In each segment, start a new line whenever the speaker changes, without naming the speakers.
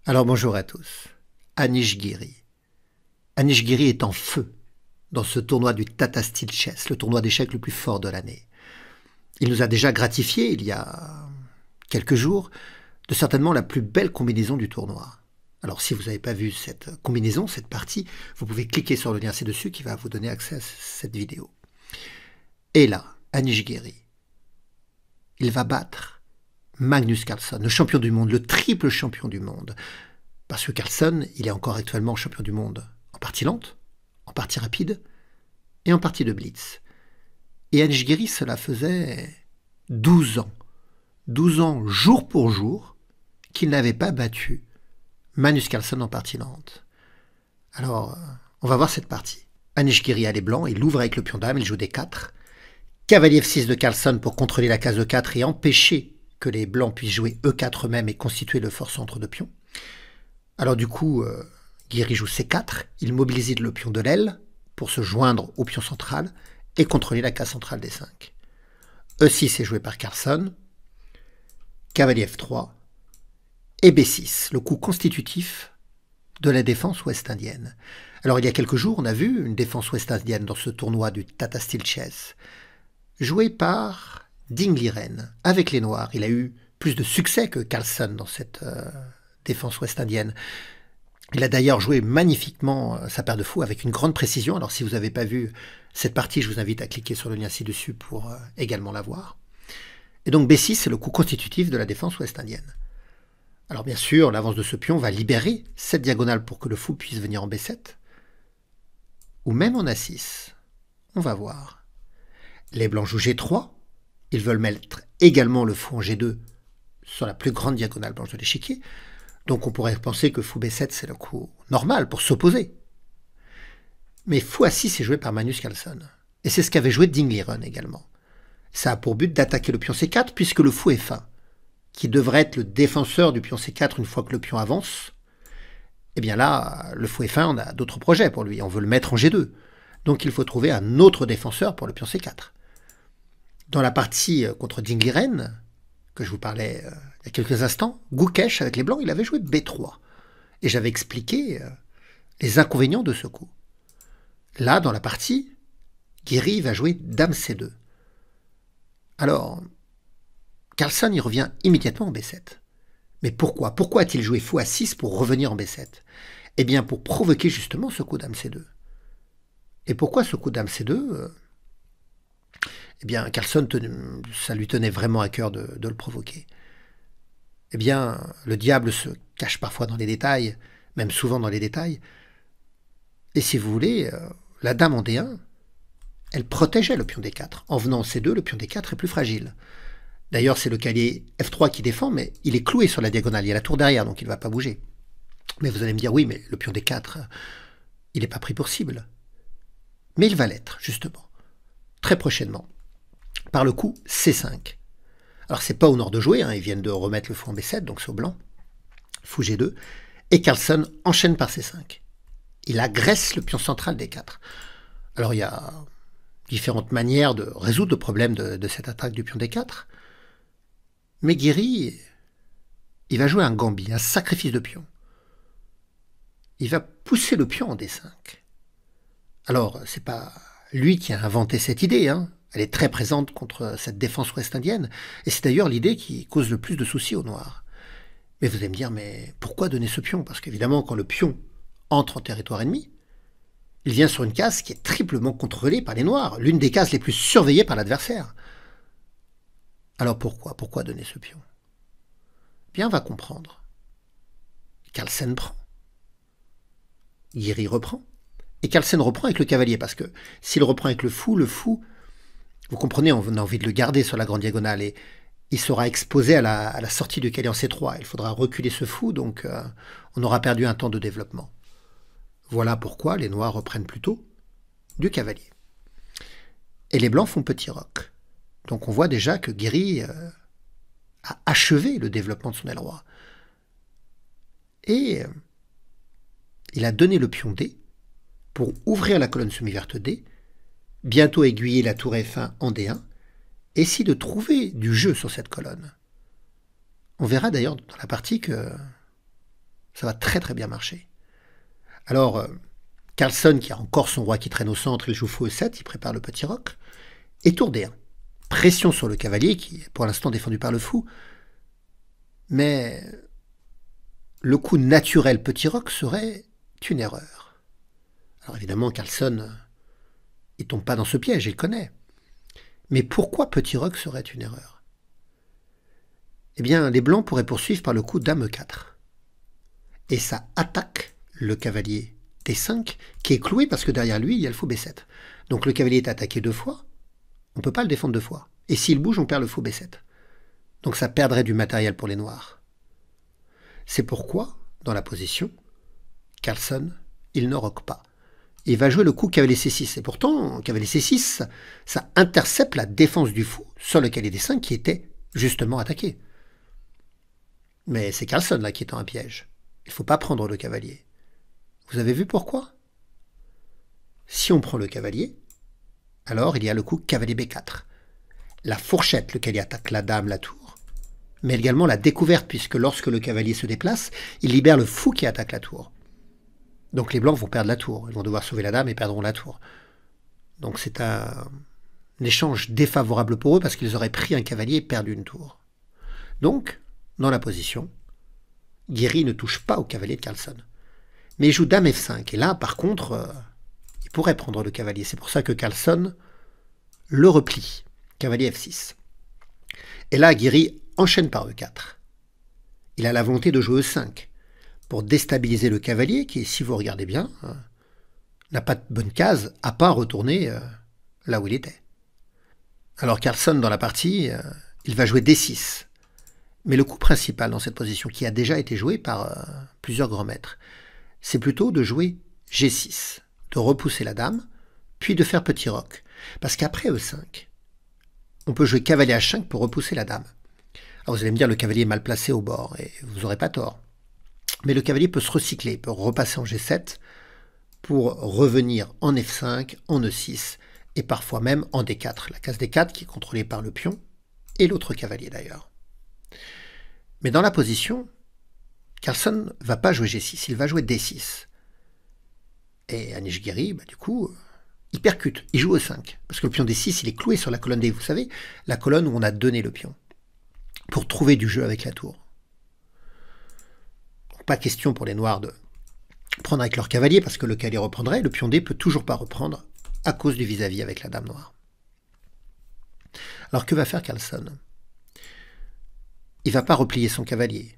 Alors bonjour à tous. Anish Giri. Anish Giri est en feu dans ce tournoi du Tata Steel Chess, le tournoi d'échecs le plus fort de l'année. Il nous a déjà gratifié, il y a quelques jours, de certainement la plus belle combinaison du tournoi. Alors si vous n'avez pas vu cette combinaison, cette partie, vous pouvez cliquer sur le lien ci-dessus qui va vous donner accès à cette vidéo. Et là, Anish Giri, il va battre Magnus Carlsen, le champion du monde, le triple champion du monde. Parce que Carlsen, il est encore actuellement champion du monde en partie lente, en partie rapide et en partie de blitz. Et Anish Giri, cela faisait 12 ans. 12 ans, jour pour jour, qu'il n'avait pas battu Magnus Carlsen en partie lente. Alors, on va voir cette partie. Anish Giri a les blancs, il ouvre avec le pion dame, il joue des 4. Cavalier F6 de Carlsen pour contrôler la case de 4 et empêcher que les blancs puissent jouer E4 eux-mêmes et constituer le fort centre de pion. Alors du coup, Giri joue C4, il mobilise le pion de l'aile pour se joindre au pion central et contrôler la case centrale des 5. E6 est joué par Carlsen, cavalier F3 et B6, le coup constitutif de la défense ouest-indienne. Alors il y a quelques jours, on a vu une défense ouest-indienne dans ce tournoi du Tata Steel Chess, jouée par Ding Liren avec les noirs. Il a eu plus de succès que Carlsen dans cette défense ouest-indienne. Il a d'ailleurs joué magnifiquement sa paire de fous avec une grande précision. Alors si vous n'avez pas vu cette partie, je vous invite à cliquer sur le lien ci-dessus pour également la voir. Et donc B6, c'est le coup constitutif de la défense ouest-indienne. Alors bien sûr, l'avance de ce pion va libérer cette diagonale pour que le fou puisse venir en B7. Ou même en A6. On va voir. Les blancs jouent G3. Ils veulent mettre également le fou en G2 sur la plus grande diagonale blanche de l'échiquier. Donc on pourrait penser que fou B7, c'est le coup normal pour s'opposer. Mais fou A6 est joué par Magnus Carlsen. Et c'est ce qu'avait joué Ding Liren également. Ça a pour but d'attaquer le pion C4 puisque le fou F1, qui devrait être le défenseur du pion C4 une fois que le pion avance, eh bien là, le fou F1, on a d'autres projets pour lui. On veut le mettre en G2. Donc il faut trouver un autre défenseur pour le pion C4. Dans la partie contre Ding Liren, que je vous parlais il y a quelques instants, Gukesh avec les blancs, il avait joué B3. Et j'avais expliqué les inconvénients de ce coup. Là, dans la partie, Giri va jouer Dame C2. Alors, Carlsen y revient immédiatement en B7. Mais pourquoi? Pourquoi a-t-il joué fou A6 pour revenir en B7? Eh bien, pour provoquer justement ce coup Dame C2. Et pourquoi ce coup Dame C2 Eh bien, Carlsen, ça lui tenait vraiment à cœur de le provoquer. Eh bien, le diable se cache parfois dans les détails, même souvent dans les détails. Et si vous voulez, la dame en D1, elle protégeait le pion D4. En venant en C2, le pion D4 est plus fragile. D'ailleurs, c'est le cavalier F3 qui défend, mais il est cloué sur la diagonale. Il y a la tour derrière, donc il ne va pas bouger. Mais vous allez me dire, oui, mais le pion D4, il n'est pas pris pour cible. Mais il va l'être, justement, très prochainement, par le coup C5. Alors c'est pas au nord de jouer, ils viennent de remettre le fou en B7, donc c'est au blanc. Fou G2. Et Carlsen enchaîne par C5. Il agresse le pion central D4. Alors il y a différentes manières de résoudre le problème de cette attaque du pion D4. Mais Giri, il va jouer un gambit, un sacrifice de pion. Il va pousser le pion en D5. Alors, c'est pas lui qui a inventé cette idée, Elle est très présente contre cette défense ouest-indienne, et c'est d'ailleurs l'idée qui cause le plus de soucis aux Noirs. Mais vous allez me dire, mais pourquoi donner ce pion? Parce qu'évidemment, quand le pion entre en territoire ennemi, il vient sur une case qui est triplement contrôlée par les Noirs, l'une des cases les plus surveillées par l'adversaire. Alors pourquoi? Pourquoi donner ce pion? Bien, on va comprendre. Carlsen prend. Giri reprend. Et Carlsen reprend avec le cavalier, parce que s'il reprend avec le fou, vous comprenez, on a envie de le garder sur la grande diagonale et il sera exposé à la sortie du cavalier en C3. Il faudra reculer ce fou, donc on aura perdu un temps de développement. Voilà pourquoi les noirs reprennent plutôt du cavalier. Et les blancs font petit roc. Donc on voit déjà que Giri a achevé le développement de son aile roi. Et il a donné le pion D pour ouvrir la colonne semi-verte D, bientôt aiguiller la tour F1 en D1, et essayer de trouver du jeu sur cette colonne. On verra d'ailleurs dans la partie que Ça va très très bien marcher. Alors, Carlsen, qui a encore son roi qui traîne au centre, il joue fou E7, il prépare le petit roc. Et tour D1. Pression sur le cavalier, qui est pour l'instant défendu par le fou. Mais le coup naturel petit roc serait une erreur. Alors évidemment, Carlsen, il tombe pas dans ce piège, il connaît. Mais pourquoi petit roc serait une erreur? Eh bien, les blancs pourraient poursuivre par le coup dame E4. Et ça attaque le cavalier D5, qui est cloué parce que derrière lui, il y a le fou B7. Donc le cavalier est attaqué 2 fois, on ne peut pas le défendre 2 fois. Et s'il bouge, on perd le fou B7. Donc ça perdrait du matériel pour les noirs. C'est pourquoi, dans la position, Carlsen, il ne roque pas. Il va jouer le coup cavalier C6. Et pourtant, cavalier C6, ça intercepte la défense du fou sur le cavalier D5 qui était justement attaqué. Mais c'est Carlsen là qui est dans un piège. Il ne faut pas prendre le cavalier. Vous avez vu pourquoi? Si on prend le cavalier, alors il y a le coup cavalier B4. La fourchette, le cavalier attaque la dame, la tour, mais également la découverte, puisque lorsque le cavalier se déplace, il libère le fou qui attaque la tour. Donc les blancs vont perdre la tour, ils vont devoir sauver la dame et perdront la tour. Donc c'est un échange défavorable pour eux, parce qu'ils auraient pris un cavalier et perdu une tour. Donc, dans la position, Guéry ne touche pas au cavalier de Carlsen. Mais il joue dame F5, et là, par contre, il pourrait prendre le cavalier. C'est pour ça que Carlsen le replie. Cavalier F6. Et là, Guéry enchaîne par E4. Il a la volonté de jouer E5 pour déstabiliser le cavalier qui, si vous regardez bien, n'a pas de bonne case à part retourner là où il était. Alors Carlsen, dans la partie, il va jouer D6. Mais le coup principal dans cette position, qui a déjà été joué par plusieurs grands maîtres, c'est plutôt de jouer G6, de repousser la dame, puis de faire petit roc. Parce qu'après E5, on peut jouer cavalier H5 pour repousser la dame. Alors vous allez me dire, le cavalier est mal placé au bord, et vous n'aurez pas tort. Mais le cavalier peut se recycler, il peut repasser en G7 pour revenir en F5, en E6, et parfois même en D4. La case D4 qui est contrôlée par le pion, et l'autre cavalier d'ailleurs. Mais dans la position, Carlsen ne va pas jouer G6, il va jouer D6. Et Anish Giri, du coup, il percute, il joue E5. Parce que le pion D6, il est cloué sur la colonne D, vous savez, la colonne où on a donné le pion. Pour trouver du jeu avec la tour. Donc, pas question pour les noirs de prendre avec leur cavalier, parce que le cavalier reprendrait, le pion D peut toujours pas reprendre, à cause du vis-à-vis avec la dame noire. Alors que va faire Carlsen? Il ne va pas replier son cavalier.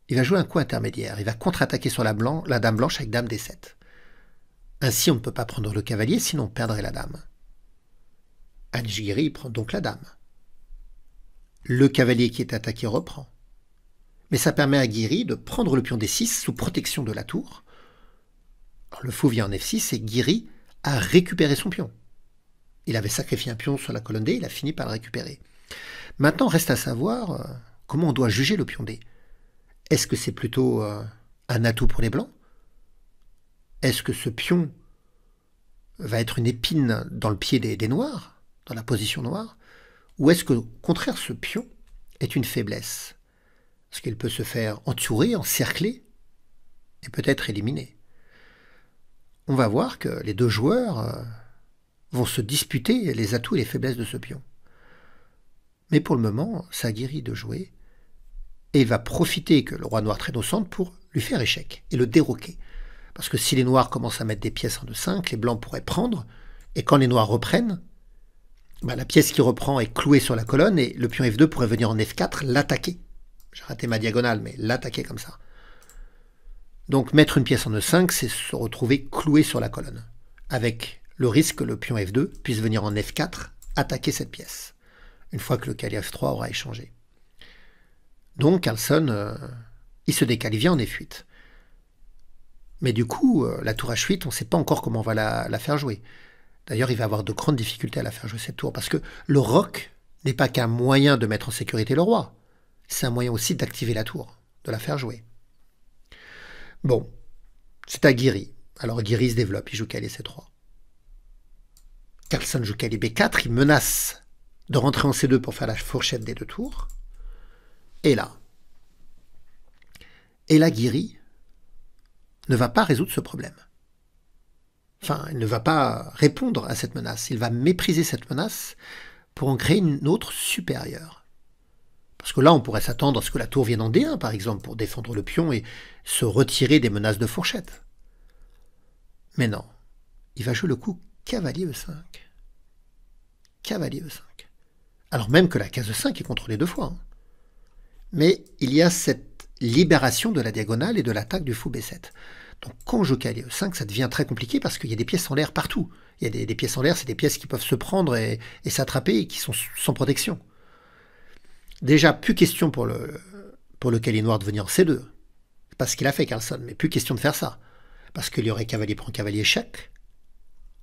Il va jouer un coup intermédiaire. Il va contre-attaquer sur la dame blanche avec dame D7. Ainsi, on ne peut pas prendre le cavalier, sinon on perdrait la dame. Anish Giri prend donc la dame. Le cavalier qui est attaqué reprend. Mais ça permet à Giri de prendre le pion D6 sous protection de la tour. Alors, le fou vient en F6 et Giri a récupéré son pion. Il avait sacrifié un pion sur la colonne D, il a fini par le récupérer. Maintenant, reste à savoir comment on doit juger le pion D. Est-ce que c'est plutôt un atout pour les blancs? Est-ce que ce pion va être une épine dans le pied des noirs, dans la position noire? Ou est-ce que, au contraire, ce pion est une faiblesse? Parce qu'il peut se faire entourer, encercler, et peut-être éliminer. On va voir que les deux joueurs vont se disputer les atouts et les faiblesses de ce pion. Mais pour le moment, ça guérit de jouer, et il va profiter que le roi noir traîne au centre pour lui faire échec, et le déroquer. Parce que si les noirs commencent à mettre des pièces en E5, les blancs pourraient prendre, et quand les noirs reprennent, la pièce qui reprend est clouée sur la colonne, et le pion F2 pourrait venir en F4, l'attaquer. J'ai raté ma diagonale, mais l'attaquer comme ça. Donc mettre une pièce en E5, c'est se retrouver cloué sur la colonne, avec le risque que le pion F2 puisse venir en F4, attaquer cette pièce, une fois que le cavalier F3 aura échangé. Donc Carlsen, il se décale, il vient en F8. Mais du coup, la tour H8, on ne sait pas encore comment on va la faire jouer. D'ailleurs, il va avoir de grandes difficultés à la faire jouer cette tour, parce que le roc n'est pas qu'un moyen de mettre en sécurité le roi, c'est un moyen aussi d'activer la tour, de la faire jouer. Bon, c'est à Giri. Alors Giri se développe, il joue cavalier C3. Carlsen joue cavalier B4, il menace de rentrer en C2 pour faire la fourchette des deux tours. Et là, Et la Guiri ne va pas résoudre ce problème. Enfin, il ne va pas répondre à cette menace. Il va mépriser cette menace pour en créer une autre supérieure. Parce que là, on pourrait s'attendre à ce que la tour vienne en D1, par exemple, pour défendre le pion et se retirer des menaces de fourchette. Mais non, il va jouer le coup cavalier E5. Cavalier E5. Alors même que la case E5 est contrôlée 2 fois. Hein. Mais il y a cette libération de la diagonale et de l'attaque du fou B7. Donc quand on joue cavalier E5, ça devient très compliqué parce qu'il y a des pièces en l'air partout. Il y a des pièces en l'air, c'est des pièces qui peuvent se prendre et s'attraper et qui sont sans protection. Déjà, plus question pour le cavalier noir de venir en C2. C'est pas ce qu'il a fait, Carlsen, mais plus question de faire ça. Parce qu'il y aurait cavalier prend cavalier échec.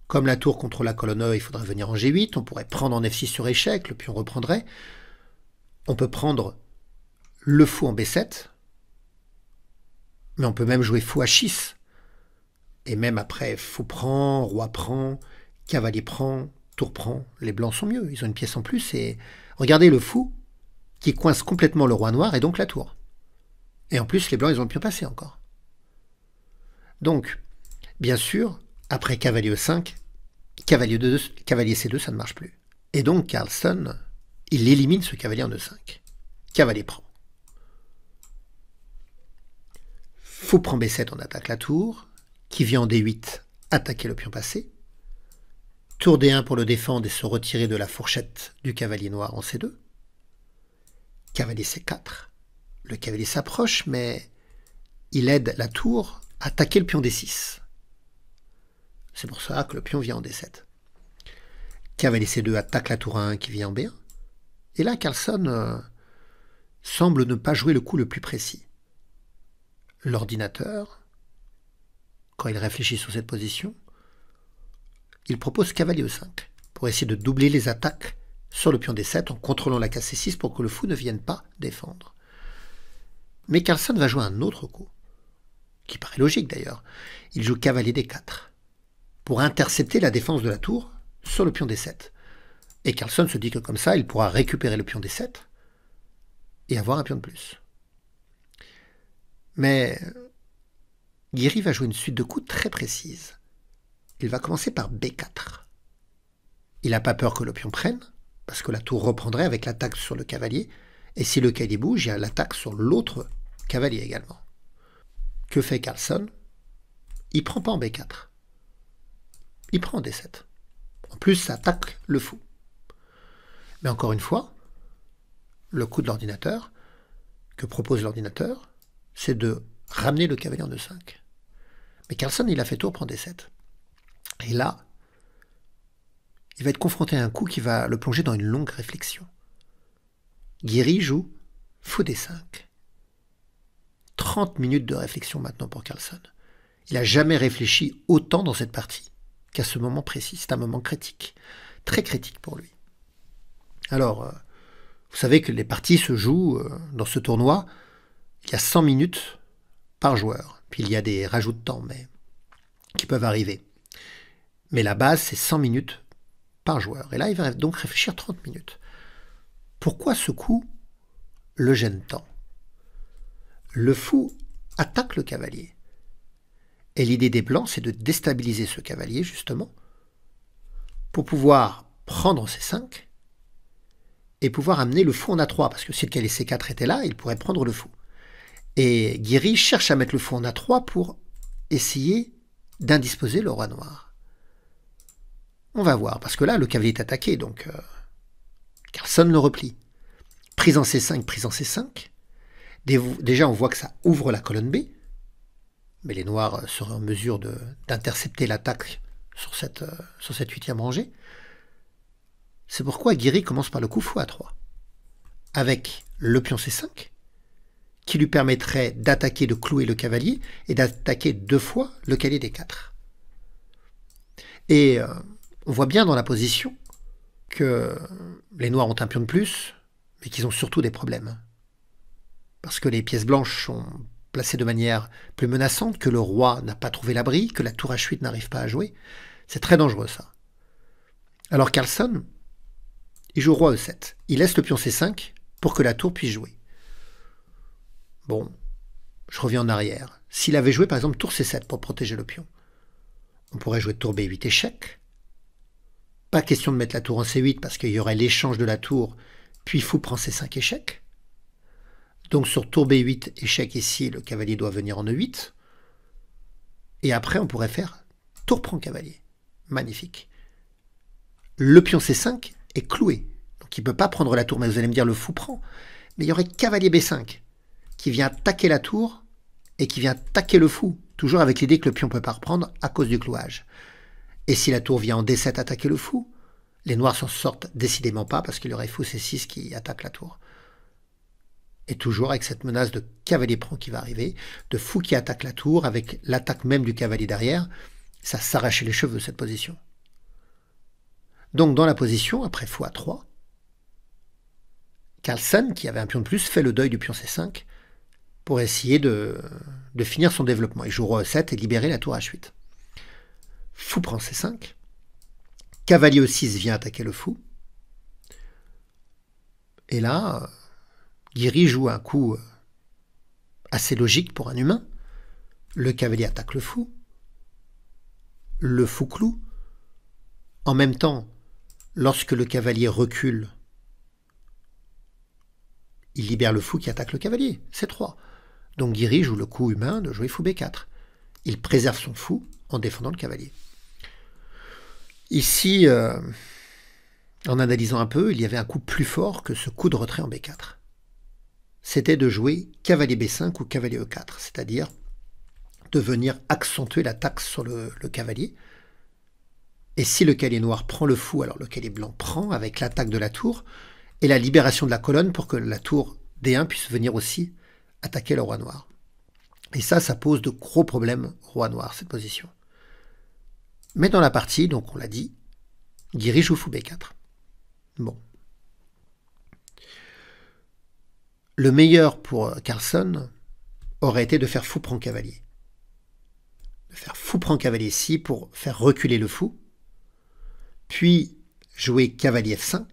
Comme la tour contre la colonne E, il faudrait venir en G8. On pourrait prendre en F6 sur échec, le pion reprendrait. On peut prendre le fou en B7. Mais on peut même jouer fou H6. Et même après, fou prend, roi prend, cavalier prend, tour prend. Les blancs sont mieux, ils ont une pièce en plus. Et regardez le fou qui coince complètement le roi noir et donc la tour. Et en plus, les blancs, ils ont le pion passé encore. Donc, bien sûr, après cavalier E5, cavalier C2, ça ne marche plus. Et donc, Carlsen, il élimine ce cavalier en E5. Cavalier prend. Fou prend B7, on attaque la tour, qui vient en D8, attaquer le pion passé. Tour D1 pour le défendre et se retirer de la fourchette du cavalier noir en C2. Cavalier C4. Le cavalier s'approche, mais il aide la tour à attaquer le pion D6. C'est pour ça que le pion vient en D7. Cavalier C2 attaque la tour A1 qui vient en B1. Et là, Carlsen semble ne pas jouer le coup le plus précis. L'ordinateur, quand il réfléchit sur cette position, il propose cavalier E5 pour essayer de doubler les attaques sur le pion D7 en contrôlant la case C6 pour que le fou ne vienne pas défendre. Mais Carlsen va jouer un autre coup, qui paraît logique d'ailleurs. Il joue cavalier D4 pour intercepter la défense de la tour sur le pion D7. Et Carlsen se dit que comme ça, il pourra récupérer le pion D7 et avoir un pion de plus. Mais Guiri va jouer une suite de coups très précise. Il va commencer par B4. Il n'a pas peur que le pion prenne, parce que la tour reprendrait avec l'attaque sur le cavalier, et si le cavalier bouge, il y a l'attaque sur l'autre cavalier également. Que fait Carlsen? Il prend pas en B4. Il prend en D7. En plus, ça attaque le fou. Mais encore une fois, le coup de l'ordinateur, que propose l'ordinateur, c'est de ramener le cavalier en E5. Mais Carlsen, il a fait tour prend D7. Et là, il va être confronté à un coup qui va le plonger dans une longue réflexion. Guiri joue fou D5. 30 minutes de réflexion maintenant pour Carlsen. Il n'a jamais réfléchi autant dans cette partie qu'à ce moment précis. C'est un moment critique, très critique pour lui. Alors, vous savez que les parties se jouent dans ce tournoi, il y a 100 minutes par joueur. Puis il y a des rajouts de temps qui peuvent arriver. Mais la base, c'est 100 minutes par joueur. Et là, il va donc réfléchir 30 minutes. Pourquoi ce coup le gêne tant? Le fou attaque le cavalier. Et l'idée des blancs, c'est de déstabiliser ce cavalier, justement, pour pouvoir prendre en C5 et pouvoir amener le fou en A3. Parce que si le cavalier C4 était là, il pourrait prendre le fou. Et Guiri cherche à mettre le fou en A3 pour essayer d'indisposer le roi noir. On va voir, parce que là, le cavalier est attaqué, donc Carlsen le replie. Prise en C5, prise en C5. Déjà, on voit que ça ouvre la colonne B, mais les noirs seraient en mesure d'intercepter l'attaque sur cette huitième rangée. C'est pourquoi Guiri commence par le coup fou A3, avec le pion C5, qui lui permettrait d'attaquer, de clouer le cavalier, et d'attaquer 2 fois le cavalier D4. Et on voit bien dans la position que les noirs ont un pion de plus, mais qu'ils ont surtout des problèmes. Parce que les pièces blanches sont placées de manière plus menaçante, que le roi n'a pas trouvé l'abri, que la tour H8 n'arrive pas à jouer. C'est très dangereux, ça. Alors Carlsen, il joue roi E7. Il laisse le pion C5 pour que la tour puisse jouer. Bon, je reviens en arrière. S'il avait joué par exemple tour C7 pour protéger le pion, on pourrait jouer tour B8 échec. Pas question de mettre la tour en C8 parce qu'il y aurait l'échange de la tour, puis fou prend C5 échec. Donc sur tour B8 échec ici, le cavalier doit venir en E8. Et après on pourrait faire tour prend cavalier. Magnifique. Le pion C5 est cloué. Donc il ne peut pas prendre la tour, mais vous allez me dire le fou prend. Mais il y aurait cavalier B5 qui vient attaquer la tour et qui vient attaquer le fou. Toujours avec l'idée que le pion ne peut pas reprendre à cause du clouage. Et si la tour vient en D7 attaquer le fou, les noirs s'en sortent décidément pas parce qu'il y aurait fou C6 qui attaque la tour. Et toujours avec cette menace de cavalier prend qui va arriver, de fou qui attaque la tour avec l'attaque même du cavalier derrière, ça s'arrachait les cheveux cette position. Donc dans la position, après fou A3, Carlsen, qui avait un pion de plus, fait le deuil du pion C5 pour essayer de finir son développement. Il joue roi E7 et libérer la tour H8. Fou prend C5. Cavalier E6 vient attaquer le fou. Et là, Guiri joue un coup assez logique pour un humain. Le cavalier attaque le fou cloue. En même temps, lorsque le cavalier recule, il libère le fou qui attaque le cavalier. C3. Donc Guiri joue le coup humain de jouer fou B4. Il préserve son fou en défendant le cavalier. Ici, en analysant un peu, il y avait un coup plus fort que ce coup de retrait en B4. C'était de jouer cavalier B5 ou cavalier E4, c'est-à-dire de venir accentuer l'attaque sur le cavalier. Et si le cavalier noir prend le fou, alors le cavalier blanc prend avec l'attaque de la tour et la libération de la colonne pour que la tour D1 puisse venir aussi attaquer le roi noir. Et ça pose de gros problèmes au roi noir, cette position. Mais dans la partie, donc on l'a dit, Guiri joue fou B4. Bon. Le meilleur pour Carlsen aurait été de faire fou prend cavalier. De faire fou prend cavalier ici pour faire reculer le fou, puis jouer cavalier F5,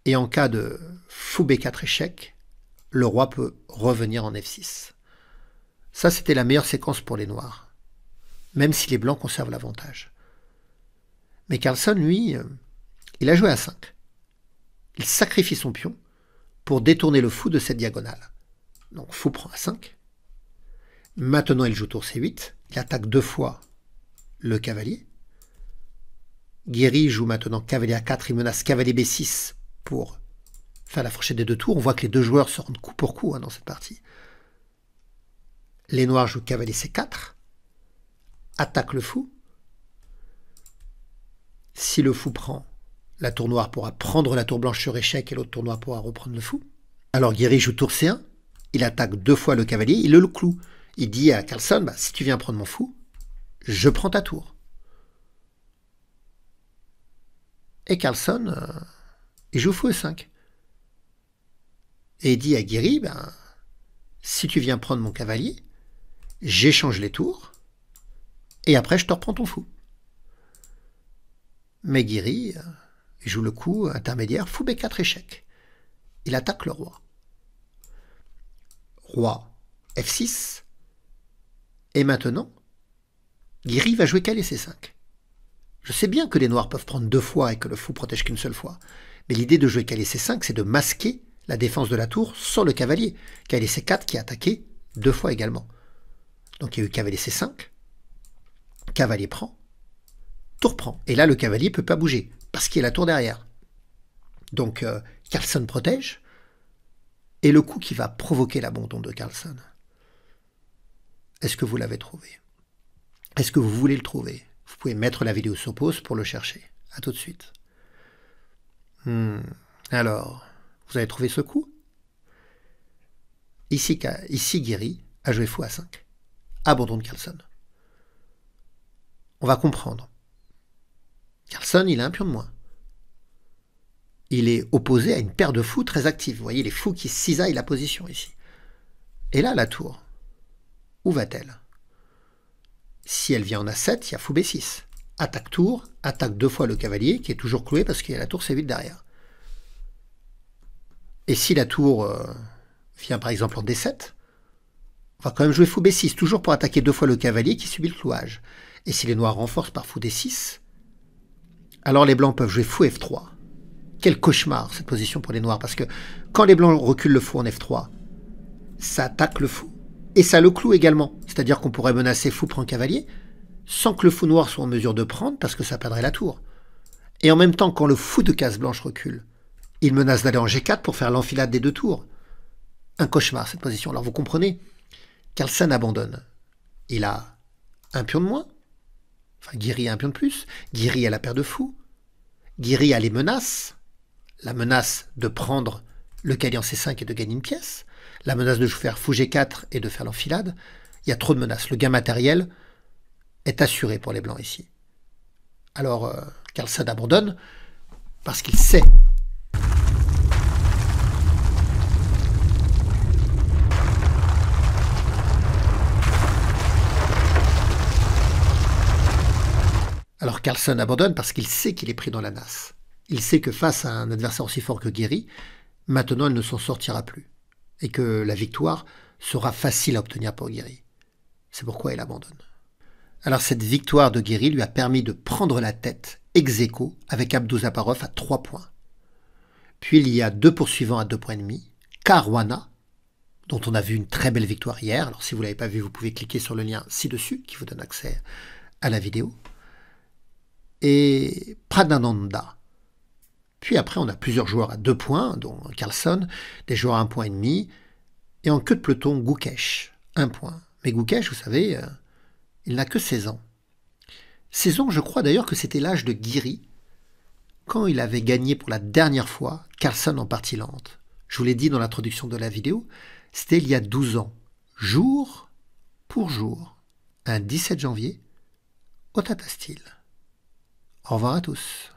et en cas de fou B4 échec, le roi peut revenir en F6. Ça, c'était la meilleure séquence pour les noirs, même si les blancs conservent l'avantage. Mais Carlsen, lui, il a joué à 5. Il sacrifie son pion pour détourner le fou de cette diagonale. Donc fou prend A5. Maintenant, il joue tour C8. Il attaque 2 fois le cavalier. Guiri joue maintenant cavalier A4. Il menace cavalier B6 pour faire la fourchette des 2 tours. On voit que les deux joueurs se rendent coup pour coup dans cette partie. Les noirs jouent cavalier C4. Attaque le fou. Si le fou prend, la tour noire pourra prendre la tour blanche sur échec et l'autre tour noire pourra reprendre le fou. Alors Guiri joue tour C1. Il attaque 2 fois le cavalier. Il le cloue. Il dit à Carlsen, si tu viens prendre mon fou, je prends ta tour. Et Carlsen, il joue fou E5. Et il dit à Guiri, si tu viens prendre mon cavalier, j'échange les tours, et après je te reprends ton fou. Mais Guiri, il joue le coup intermédiaire, fou B4 échec. Il attaque le roi. Roi F6. Et maintenant, Guiri va jouer cavalier C5. Je sais bien que les noirs peuvent prendre 2 fois et que le fou protège qu'une seule fois. Mais l'idée de jouer cavalier C5, c'est de masquer la défense de la tour sur le cavalier. Cavalier C4 qui a attaqué 2 fois également. Donc il y a eu cavalier C5, cavalier prend, tour prend. Et là, le cavalier ne peut pas bouger parce qu'il y a la tour derrière. Donc Carlsen protège. Et le coup qui va provoquer l'abandon de Carlsen, est-ce que vous l'avez trouvé? Est-ce que vous voulez le trouver? Vous pouvez mettre la vidéo sur pause pour le chercher. A tout de suite. Alors, vous avez trouvé ce coup? Ici Guiri a joué fou A5. Abandon de Carlsen. On va comprendre. Carlsen, il a un pion de moins. Il est opposé à une paire de fous très active. Vous voyez les fous qui cisaillent la position ici. Et là, la tour. Où va-t-elle? Si elle vient en A7, il y a fou B6. Attaque tour, attaque 2 fois le cavalier, qui est toujours cloué parce qu'il y a la tour C8 derrière. Et si la tour vient par exemple en D7, On va quand même jouer fou B6, toujours pour attaquer 2 fois le cavalier qui subit le clouage. Et si les noirs renforcent par fou D6, alors les blancs peuvent jouer fou F3. Quel cauchemar cette position pour les noirs, parce que quand les blancs reculent le fou en F3, ça attaque le fou. Et ça le cloue également, c'est-à-dire qu'on pourrait menacer fou prend cavalier, sans que le fou noir soit en mesure de prendre, parce que ça perdrait la tour. Et en même temps, quand le fou de case blanche recule, il menace d'aller en G4 pour faire l'enfilade des 2 tours. Un cauchemar cette position. Alors vous comprenez, Carlsen abandonne. Il a un pion de moins, enfin Guiri a un pion de plus, Guiri a la paire de fous, Guiri a les menaces, la menace de prendre le cavalier en C5 et de gagner une pièce, la menace de faire fou G4 et de faire l'enfilade. Il y a trop de menaces. Le gain matériel est assuré pour les blancs ici. Alors Carlsen abandonne parce qu'il sait qu'il est pris dans la nasse. Il sait que face à un adversaire aussi fort que Guiri, maintenant il ne s'en sortira plus. Et que la victoire sera facile à obtenir pour Guiri. C'est pourquoi il abandonne. Alors cette victoire de Guiri lui a permis de prendre la tête ex aequo avec Abdouzaparov à 3 points. Puis il y a 2 poursuivants à 2 points et demi, Caruana, dont on a vu une très belle victoire hier. Alors si vous ne l'avez pas vu, vous pouvez cliquer sur le lien ci-dessus qui vous donne accès à la vidéo. Et Pradhananda. Puis après, on a plusieurs joueurs à 2 points, dont Carlsen, des joueurs à 1 point et demi, et en queue de peloton, Gukesh, 1 point. Mais Gukesh, vous savez, il n'a que 16 ans. 16 ans, je crois d'ailleurs que c'était l'âge de Guiri, quand il avait gagné pour la dernière fois Carlsen en partie lente. Je vous l'ai dit dans l'introduction de la vidéo, c'était il y a 12 ans, jour pour jour, un 17 janvier, au Tata Steel. Au revoir à tous.